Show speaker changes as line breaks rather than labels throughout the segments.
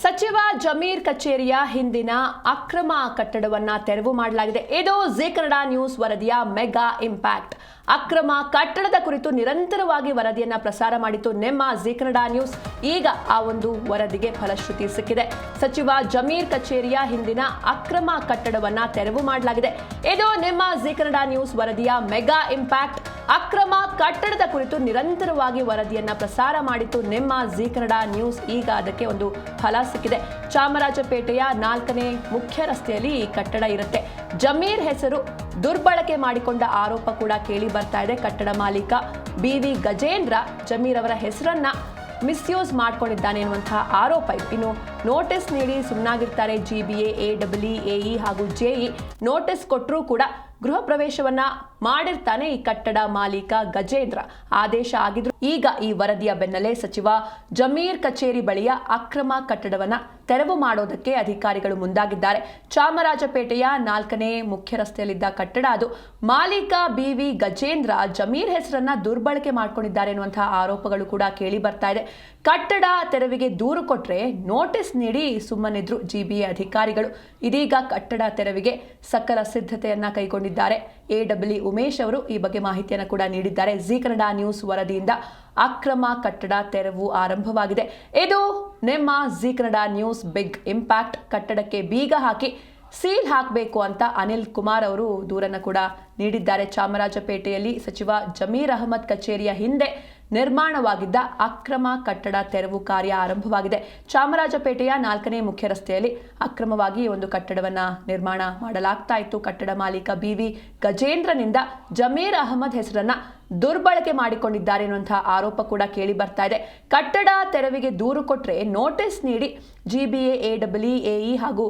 ಸಚಿವ ಜಮೀರ್ ಕಚೇರಿಯ ಹಿಂದಿನ ಅಕ್ರಮ ಕಟ್ಟಡವನ್ನ ತೆರವು ಮಾಡಲಾಗಿದೆ. ಇದು ಜಿ ಕನ್ನಡ ನ್ಯೂಸ್ ವರದಿಯ ಮೆಗಾ ಇಂಪ್ಯಾಕ್ಟ್. ಅಕ್ರಮ ಕಟ್ಟಡದ ಕುರಿತು ನಿರಂತರವಾಗಿ ವರದಿಯನ್ನ ಪ್ರಸಾರ ಮಾಡಿತ್ತು ನಿಮ್ಮ ಜಿ ಕನ್ನಡ ನ್ಯೂಸ್. ಈಗ ಆ ಒಂದು ವರದಿಗೆ ಫಲಶ್ರುತಿ ಸಿಕ್ಕಿದೆ. ಸಚಿವ ಜಮೀರ್ ಕಚೇರಿಯ ಹಿಂದಿನ ಅಕ್ರಮ ಕಟ್ಟಡವನ್ನ ತೆರವು ಮಾಡಲಾಗಿದೆ. ಇದು ನಿಮ್ಮ ಜಿ ಕನ್ನಡ ನ್ಯೂಸ್ ವರದಿಯ ಮೆಗಾ ಇಂಪ್ಯಾಕ್ಟ್. ಅಕ್ರಮ ಕಟ್ಟಡದ ಕುರಿತು ನಿರಂತರವಾಗಿ ವರದಿಯನ್ನ ಪ್ರಸಾರ ಮಾಡಿತ್ತು ನಿಮ್ಮ ಜಿ ಕನ್ನಡ ನ್ಯೂಸ್. ಈಗ ಅದಕ್ಕೆ ಒಂದು ಫಲ ಸಿಕ್ಕಿದೆ. ಚಾಮರಾಜಪೇಟೆಯ 4ನೇ ಮುಖ್ಯ ರಸ್ತೆಯಲ್ಲಿ ಈ ಕಟ್ಟಡ ಇರುತ್ತೆ. ಜಮೀರ್ ಹೆಸರು ದುರ್ಬಳಕೆ ಮಾಡಿಕೊಂಡ ಆರೋಪ ಕೂಡ ಕೇಳಿ ಬರ್ತಾ ಇದೆ. ಕಟ್ಟಡ ಮಾಲೀಕ BV ಗಜೇಂದ್ರ ಜಮೀರ್ ಅವರ ಹೆಸರನ್ನ ಮಿಸ್ಯೂಸ್ ಮಾಡ್ಕೊಂಡಿದ್ದಾನೆ ಎನ್ನುವಂತಹ ಆರೋಪ. ಇನ್ನು ನೋಟಿಸ್ ನೀಡಿ ಸುಮ್ಮನಾಗಿರ್ತಾರೆ GBA, AEE, AE ಹಾಗೂ JE. ನೋಟಿಸ್ ಕೊಟ್ಟರೂ ಕೂಡ ಗೃಹ ಪ್ರವೇಶವನ್ನ ಮಾಡಿರ್ತಾನೆ ಈ ಕಟ್ಟಡ ಮಾಲೀಕ ಗಜೇಂದ್ರ. ಆದೇಶ ಆಗಿದ್ರು ಈಗ ಈ ವರದಿಯ ಬೆನ್ನಲ್ಲೇ ಸಚಿವ ಜಮೀರ್ ಕಚೇರಿ ಬಳಿಯ ಅಕ್ರಮ ಕಟ್ಟಡವನ್ನ ತೆರವು ಮಾಡೋದಕ್ಕೆ ಅಧಿಕಾರಿಗಳು ಮುಂದಾಗಿದ್ದಾರೆ. ಚಾಮರಾಜಪೇಟೆಯ 4ನೇ ಮುಖ್ಯ ರಸ್ತೆಯಲ್ಲಿದ್ದ ಕಟ್ಟಡ ಅದು. ಮಾಲೀಕ BV ಗಜೇಂದ್ರ ಜಮೀರ್ ಹೆಸರನ್ನ ದುರ್ಬಳಕೆ ಮಾಡ್ಕೊಂಡಿದ್ದಾರೆ ಎನ್ನುವಂತಹ ಆರೋಪಗಳು ಕೂಡ ಕೇಳಿ ಬರ್ತಾ ಇದೆ. ಕಟ್ಟಡ ತೆರವಿಗೆ ದೂರು ಕೊಟ್ರೆ ನೋಟಿಸ್ ನೀಡಿ ಸುಮ್ಮನಿದ್ರು GBA ಅಧಿಕಾರಿಗಳು. ಇದೀಗ ಕಟ್ಟಡ ತೆರವಿಗೆ ಸಕಲ ಸಿದ್ಧತೆಯನ್ನ ಕೈಗೊಂಡಿದ್ದಾರೆ. AEE ಉಮೇಶ್ ಅವರು ಈ ಬಗ್ಗೆ ಮಾಹಿತಿಯನ್ನು ಕೂಡ ನೀಡಿದ್ದಾರೆ. ಜಿ ಕನ್ನಡ ನ್ಯೂಸ್ ವರದಿಯಿಂದ ಅಕ್ರಮ ಕಟ್ಟಡ ತೆರವು ಆರಂಭವಾಗಿದೆ. ಇದು ನಿಮ್ಮ Zee Kannada news big impact. ಕಟ್ಟಡಕ್ಕೆ ಬೀಗ ಹಾಕಿ ಸೀಲ್ ಹಾಕಬೇಕು ಅಂತ ಅನಿಲ್ ಕುಮಾರ್ ಅವರು ದೂರನ್ನು ಕೂಡ ನೀಡಿದ್ದಾರೆ. ಚಾಮರಾಜಪೇಟೆಯಲ್ಲಿ ಸಚಿವ ಜಮೀರ್ ಅಹಮದ್ ಕಚೇರಿಯ ಹಿಂದೆ ನಿರ್ಮಾಣವಾಗಿದ್ದ ಅಕ್ರಮ ಕಟ್ಟಡ ತೆರವು ಕಾರ್ಯ ಆರಂಭವಾಗಿದೆ. ಚಾಮರಾಜಪೇಟೆಯ 4ನೇ ಮುಖ್ಯ ರಸ್ತೆಯಲ್ಲಿ ಅಕ್ರಮವಾಗಿ ಒಂದು ಕಟ್ಟಡವನ್ನ ನಿರ್ಮಾಣ ಮಾಡಲಾಗ್ತಾ ಇತ್ತು. ಕಟ್ಟಡ ಮಾಲೀಕ BV ಗಜೇಂದ್ರನಿಂದ ಜಮೀರ್ ಅಹಮದ್ ಹೆಸರನ್ನ ದುರ್ಬಳಕೆ ಮಾಡಿಕೊಂಡಿದ್ದಾರೆ ಎನ್ನುವಂತಹ ಆರೋಪ ಕೂಡ ಕೇಳಿ ಬರ್ತಾ ಇದೆ. ಕಟ್ಟಡ ತೆರವಿಗೆ ದೂರು ಕೊಟ್ರೆ ನೋಟಿಸ್ ನೀಡಿ GBA, AEE, AE ಹಾಗೂ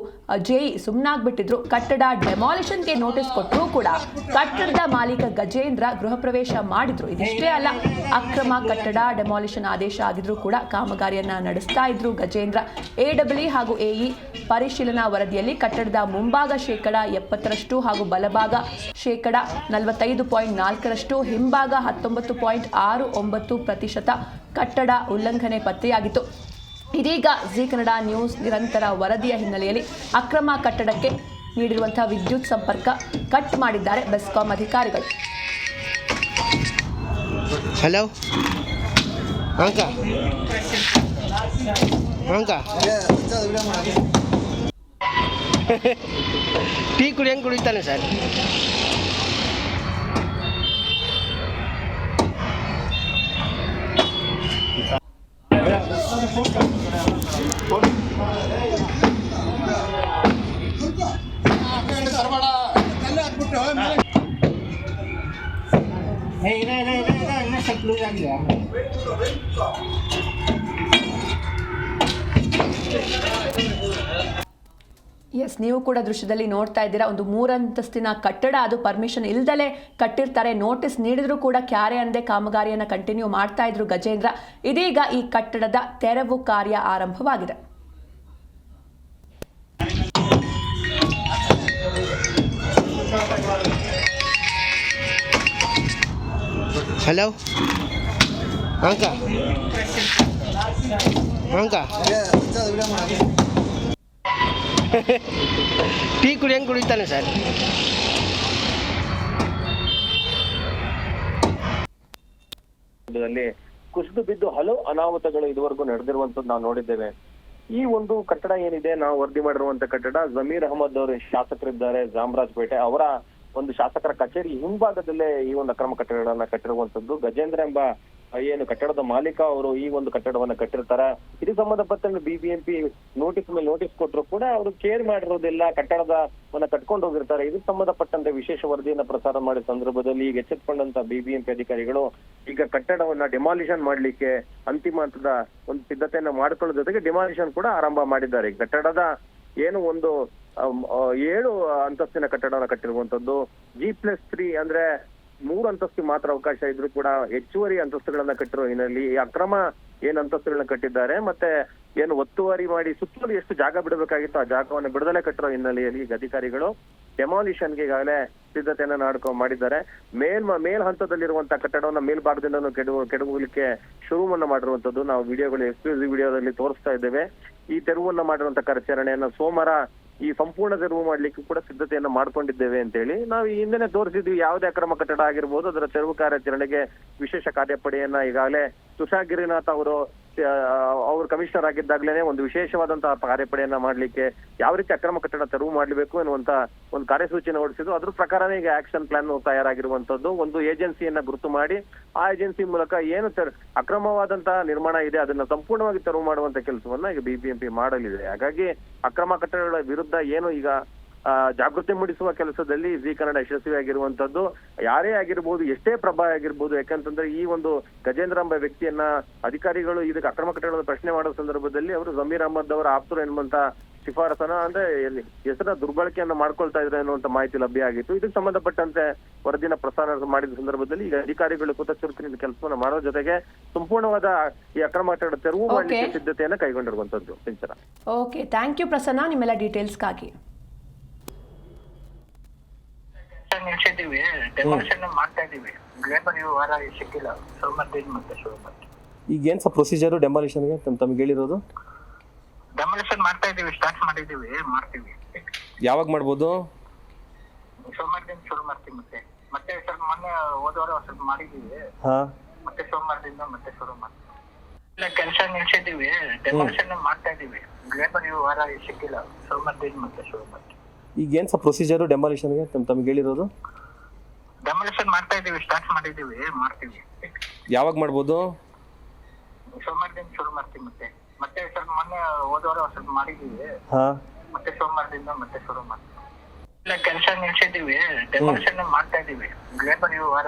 JE ಸುಮ್ಮನಾಗ್ಬಿಟ್ಟಿದ್ರು. ಕಟ್ಟಡ ಡೆಮಾಲಿಷನ್ಗೆ ನೋಟಿಸ್ ಕೊಟ್ಟರೂ ಕೂಡ ಕಟ್ಟಡದ ಮಾಲೀಕ ಗಜೇಂದ್ರ ಗೃಹ ಪ್ರವೇಶ ಮಾಡಿದ್ರು. ಇದಿಷ್ಟೇ ಅಲ್ಲ, ಅಕ್ರಮ ಕಟ್ಟಡ ಡೆಮಾಲಿಷನ್ ಆದೇಶ ಆಗಿದ್ರೂ ಕೂಡ ಕಾಮಗಾರಿಯನ್ನ ನಡೆಸ್ತಾ ಇದ್ರು ಗಜೇಂದ್ರ. AEE ಹಾಗೂ AE ಪರಿಶೀಲನಾ ವರದಿಯಲ್ಲಿ ಕಟ್ಟಡದ ಮುಂಭಾಗ 70% ಹಾಗೂ ಬಲಭಾಗ 45.4%, ಹಿಂಭಾಗ 19.69% ಕಟ್ಟಡ ಉಲ್ಲಂಘನೆ ಪತ್ತೆಯಾಗಿತ್ತು. ಇದೀಗ ಜಿ ಕನ್ನಡ ನ್ಯೂಸ್ ನಿರಂತರ ವರದಿಯ ಹಿನ್ನೆಲೆಯಲ್ಲಿ ಅಕ್ರಮ ಕಟ್ಟಡಕ್ಕೆ ನೀಡಿರುವಂತಹ ವಿದ್ಯುತ್ ಸಂಪರ್ಕ ಕಟ್ ಮಾಡಿದ್ದಾರೆ ಬೆಸ್ಕಾಂ ಅಧಿಕಾರಿಗಳು.
ಹಲೋ ಅಂಕ ಟೀ ಕುಡಿಯಂಗೆ ಕುಡಿತಾನೆ ಸರ್.
ಎಸ್, ನೀವು ಕೂಡ ದೃಶ್ಯದಲ್ಲಿ ನೋಡ್ತಾ ಇದ್ದೀರಾ. ಒಂದು 3 ಅಂತಸ್ತಿನ ಕಟ್ಟಡ, ಅದು ಪರ್ಮಿಷನ್ ಇಲ್ದಲೇ ಕಟ್ಟಿರ್ತಾರೆ. ನೋಟಿಸ್ ನೀಡಿದ್ರು ಕೂಡ ಕ್ಯಾರೆ ಅಂದೇ ಕಾಮಗಾರಿಯನ್ನು ಕಂಟಿನ್ಯೂ ಮಾಡ್ತಾ ಇದ್ರು ಗಜೇಂದ್ರ. ಇದೀಗ ಈ ಕಟ್ಟಡದ ತೆರವು ಕಾರ್ಯ ಆರಂಭವಾಗಿದೆ.
ಹಲೋ ಅಂಕ ಟೀ ಕುಡಿಯಂಗೆ ಕುಡಿತಾನೆ ಸರ್.
ಕುಸಿದು ಬಿದ್ದು ಹಲವು ಅನಾಹುತಗಳು ಇದುವರೆಗೂ ನಡೆದಿರುವಂತದ್ದು ನಾವು ನೋಡಿದ್ದೇವೆ. ಈ ಒಂದು ಕಟ್ಟಡ ಏನಿದೆ, ನಾವು ವರದಿ ಮಾಡಿರುವಂತ ಕಟ್ಟಡ ಜಮೀರ್ ಅಹಮದ್ ಅವರು ಶಾಸಕರಿದ್ದಾರೆ ಚಾಮರಾಜಪೇಟೆ, ಅವರ ಒಂದು ಶಾಸಕರ ಕಚೇರಿ ಹಿಂಭಾಗದಲ್ಲೇ ಈ ಒಂದು ಅಕ್ರಮ ಕಟ್ಟಡವನ್ನ ಕಟ್ಟಿರುವಂತದ್ದು. ಗಜೇಂದ್ರ ಎಂಬ ಏನು ಕಟ್ಟಡದ ಮಾಲೀಕ ಅವರು ಈ ಒಂದು ಕಟ್ಟಡವನ್ನ ಕಟ್ಟಿರ್ತಾರೆ. ಇದಕ್ಕೆ ಸಂಬಂಧಪಟ್ಟಂಗೆ BBMP ನೋಟಿಸ್ ಮೇಲೆ ನೋಟಿಸ್ ಕೊಟ್ಟರು ಕೂಡ ಅವರು ಕೇರ್ ಮಾಡಿರೋದಿಲ್ಲ, ಕಟ್ಟಡದವನ್ನ ಕಟ್ಕೊಂಡು ಹೋಗಿರ್ತಾರೆ. ಇದಕ್ಕೆ ಸಂಬಂಧಪಟ್ಟಂತೆ ವಿಶೇಷ ವರದಿಯನ್ನ ಪ್ರಸಾರ ಮಾಡಿದ ಸಂದರ್ಭದಲ್ಲಿ ಈಗ ಎಚ್ಚೆತ್ಕೊಂಡಂತ BBMP ಅಧಿಕಾರಿಗಳು ಈಗ ಕಟ್ಟಡವನ್ನ ಡೆಮಾಲಿಷನ್ ಮಾಡ್ಲಿಕ್ಕೆ ಅಂತಿಮ ಹಂತದ ಒಂದು ಸಿದ್ಧತೆಯನ್ನ ಮಾಡ್ಕೊಳ್ಳೋ ಜೊತೆಗೆ ಡೆಮಾಲಿಷನ್ ಕೂಡ ಆರಂಭ ಮಾಡಿದ್ದಾರೆ. ಕಟ್ಟಡದ ಏನು ಒಂದು 7 ಅಂತಸ್ತಿನ ಕಟ್ಟಡವನ್ನ ಕಟ್ಟಿರುವಂತದ್ದು. G+3 ಅಂದ್ರೆ 3 ಅಂತಸ್ತಿಗೆ ಮಾತ್ರ ಅವಕಾಶ ಇದ್ರು ಕೂಡ ಹೆಚ್ಚುವರಿ ಅಂತಸ್ತುಗಳನ್ನ ಕಟ್ಟಿರೋ ಹಿನ್ನೆಲೆಯಲ್ಲಿ ಈ ಅಕ್ರಮ ಏನ್ ಅಂತಸ್ತುಗಳನ್ನ ಕಟ್ಟಿದ್ದಾರೆ, ಮತ್ತೆ ಏನು ಒತ್ತುವರಿ ಮಾಡಿ ಸುತ್ತಲೂ ಎಷ್ಟು ಜಾಗ ಬಿಡಬೇಕಾಗಿತ್ತು ಆ ಜಾಗವನ್ನು ಬಿಡದಲೆ ಕಟ್ಟಿರೋ ಹಿನ್ನೆಲೆಯಲ್ಲಿ ಈಗ ಅಧಿಕಾರಿಗಳು ಡೆಮಾಲಿಷನ್ಗೆ ಈಗಾಗಲೇ ಸಿದ್ಧತೆಯನ್ನ ಮಾಡಿದ್ದಾರೆ. ಮೇಲ್ ಹಂತದಲ್ಲಿರುವಂತಹ ಕಟ್ಟಡವನ್ನ ಮೇಲ್ಭಾಗದಿಂದನೂ ಕೆಡವಲಿಕ್ಕೆ ಶುರುವನ್ನ ಮಾಡಿರುವಂತದ್ದು ನಾವು ವಿಡಿಯೋಗಳು ಎಕ್ಸ್ಕ್ಲೂಸಿವ್ ವಿಡಿಯೋದಲ್ಲಿ ತೋರಿಸ್ತಾ ಇದ್ದೇವೆ. ಈ ತೆರವನ್ನ ಮಾಡಿರುವಂತ ಕಾರ್ಯಾಚರಣೆಯನ್ನ ಸೋಮವಾರ ಈ ಸಂಪೂರ್ಣ ತೆರವು ಮಾಡ್ಲಿಕ್ಕೂ ಕೂಡ ಸಿದ್ಧತೆಯನ್ನ ಮಾಡ್ಕೊಂಡಿದ್ದೇವೆ ಅಂತ ಹೇಳಿ ನಾವು ಈ ಹಿಂದೆನೆ ತೋರಿಸಿದ್ವಿ. ಯಾವುದೇ ಅಕ್ರಮ ಕಟ್ಟಡ ಆಗಿರ್ಬೋದು ಅದರ ತೆರವು ಕಾರ್ಯಾಚರಣೆಗೆ ವಿಶೇಷ ಕಾರ್ಯಪಡೆಯನ್ನ ಈಗಾಗಲೇ ತುಷಾರ್ ಗಿರಿನಾಥ್ ಅವರು ಕಮಿಷನರ್ ಆಗಿದ್ದಾಗ್ಲೇನೆ ಒಂದು ವಿಶೇಷವಾದಂತಹ ಕಾರ್ಯಪಡೆಯನ್ನ ಮಾಡ್ಲಿಕ್ಕೆ ಯಾವ ರೀತಿ ಅಕ್ರಮ ಕಟ್ಟಡ ತೆರವು ಮಾಡ್ಲೇಬೇಕು ಎನ್ನುವಂತ ಒಂದು ಕಾರ್ಯಸೂಚಿಯನ್ನು ಹೊರಡಿಸಿದ್ದು. ಅದ್ರ ಪ್ರಕಾರನೇ ಈಗ ಆಕ್ಷನ್ ಪ್ಲಾನ್ ತಯಾರಾಗಿರುವಂತದ್ದು. ಒಂದು ಏಜೆನ್ಸಿಯನ್ನ ಗುರುತು ಮಾಡಿ ಆ ಏಜೆನ್ಸಿ ಮೂಲಕ ಏನು ಅಕ್ರಮವಾದಂತಹ ನಿರ್ಮಾಣ ಇದೆ ಅದನ್ನ ಸಂಪೂರ್ಣವಾಗಿ ತೆರವು ಮಾಡುವಂತ ಕೆಲಸವನ್ನ ಈಗ ಬಿಬಿಎಂಪಿ ಮಾಡಲಿದೆ. ಹಾಗಾಗಿ ಅಕ್ರಮ ಕಟ್ಟಡಗಳ ವಿರುದ್ಧ ಏನು ಈಗ ಜಾಗೃತಿ ಮೂಡಿಸುವ ಕೆಲಸದಲ್ಲಿ ಜಿ ಕನ್ನಡ ಯಶಸ್ವಿಯಾಗಿರುವಂತದ್ದು. ಯಾರೇ ಆಗಿರ್ಬೋದು, ಎಷ್ಟೇ ಪ್ರಭಾವ ಆಗಿರ್ಬೋದು, ಯಾಕಂತಂದ್ರೆ ಈ ಒಂದು ಗಜೇಂದ್ರ ಎಂಬ ವ್ಯಕ್ತಿಯನ್ನ ಅಧಿಕಾರಿಗಳು ಇದಕ್ಕೆ ಅಕ್ರಮ ಕಟ್ಟಡದ ಪ್ರಶ್ನೆ ಮಾಡೋ ಸಂದರ್ಭದಲ್ಲಿ ಅವರು ಜಮೀರ್ ಅಹಮದ್ ಅವರ ಆಪ್ತರು ಎನ್ನುವಂತ ಶಿಫಾರಸನ ಅಂದ್ರೆ ಹೆಸರ ದುರ್ಬಳಕೆಯನ್ನ ಮಾಡ್ಕೊಳ್ತಾ ಇದ್ರೆ ಅನ್ನುವಂತ ಮಾಹಿತಿ ಲಭ್ಯ ಆಗಿತ್ತು. ಇದಕ್ಕೆ ಸಂಬಂಧಪಟ್ಟಂತೆ ವರದಿನ ಪ್ರಸಾರ ಮಾಡಿದ ಸಂದರ್ಭದಲ್ಲಿ ಈಗ ಅಧಿಕಾರಿಗಳು ಕೂತ ಚುರುಕಿನ ಕೆಲಸವನ್ನ ಮಾಡೋ ಜೊತೆಗೆ ಸಂಪೂರ್ಣವಾದ ಈ ಅಕ್ರಮ ಕಟ್ಟಡ ತೆರವು ಮಾಡಲಿಕ್ಕೆ ಸಿದ್ಧತೆಯನ್ನ ಕೈಗೊಂಡಿರುವಂತದ್ದು. ಸಿಂಚನ.
ಓಕೆ, ಥ್ಯಾಂಕ್ ಯು ಪ್ರಸನ್ನ ನಿಮ್ಮೆಲ್ಲ ಡೀಟೇಲ್ಸ್ಗಾಗಿ.
ನಿಲ್ಸಿದೀವಿ, ಡೆಮಾಲಿಷನ್ ಮಾಡ್ತಾ ಇದೀವಿ. ಲೇಬರ್ ಈ ವಾರ ಸಿಕ್ಕಿಲ್ಲ, ಸೋಮವಾರದಿಂದ ಮತ್ತೆ ಶುರು
ಈಗ ಏನ್ ಸರ್ ಪ್ರೊಸೀಜರ್ ಡೆಮಾಲಿಷನ್ಗೆ ತಮಗೆ ಹೇಳಿರೋದು?
ಡೆಮಾಲಿಷನ್ ಮಾಡ್ತಾ ಇದೀವಿ, ಸ್ಟಾರ್ಟ್ ಮಾಡಿದೀವಿ, ಮಾಡ್ತೀವಿ.
ಯಾವಾಗ ಮಾಡ್ಬೋದು?
ಸೋಮವಾರದಿಂದ ಶುರು ಮಾಡ್ತೀವಿ. ಮತ್ತೆ ಸ್ವಲ್ಪ ಮೊನ್ನೆ ಹೋದವಾರ ಸ್ವಲ್ಪ ಮಾಡಿದೀವಿ,
ಹಾ
ಮತ್ತೆ ಸೋಮವಾರದಿಂದ ಮತ್ತೆ ಶುರು ಮಾಡ್ತೀವಿ. ಇಲ್ಲ, ಕೆಲಸ ನಿಲ್ಸಿದೀವಿ, ಡೆಮಾಲಿಷನ್ ಮಾಡ್ತಾ ಇದೀವಿ. ಲೇಬರ್ ಈ ವಾರ ಸಿಕ್ಕಿಲ್ಲ, ಸೋಮವಾರದಿಂದ ಮತ್ತೆ ಶುರು ಮಾಡ್ತೀವಿ.
ಈಗ ಏನ್ ಸರ್ ಪ್ರೊಸೀಜರ್ ಡೆಮಾಲಿಷನ್ಗೆ ತಮಗೆ ಹೇಳಿರೋದು?
ಡೆಮಾಲಿಷನ್ ಮಾಡ್ತಾ ಇದೀವಿ, ಸ್ಟಾರ್ಟ್ ಮಾಡಿದೀವಿ, ಮಾಡ್ತೀವಿ.
ಯಾವಾಗ ಮಾಡ್ಬೋದು?
ಸೋಮವಾರದಿಂದ ಶುರು ಮಾಡ್ತೀವಿ. ಮತ್ತೆ ಸ್ವಲ್ಪ ಮೊನ್ನೆ ಹೋದವಾರ ಸ್ವಲ್ಪ ಮಾಡಿದೀವಿ,
ಹಾ
ಮತ್ತೆ ಸೋಮವಾರದಿಂದ ಮತ್ತೆ ಶುರು ಮಾಡ್ತೀವಿ. ಇಲ್ಲ, ಕೆಲಸ ನಿಲ್ಸಿದೀವಿ, ಡೆಮಾಲಿಷನ್ ಮಾಡ್ತಾ ಇದೀವಿ. ಲೇಬರ್ ಈ ವಾರ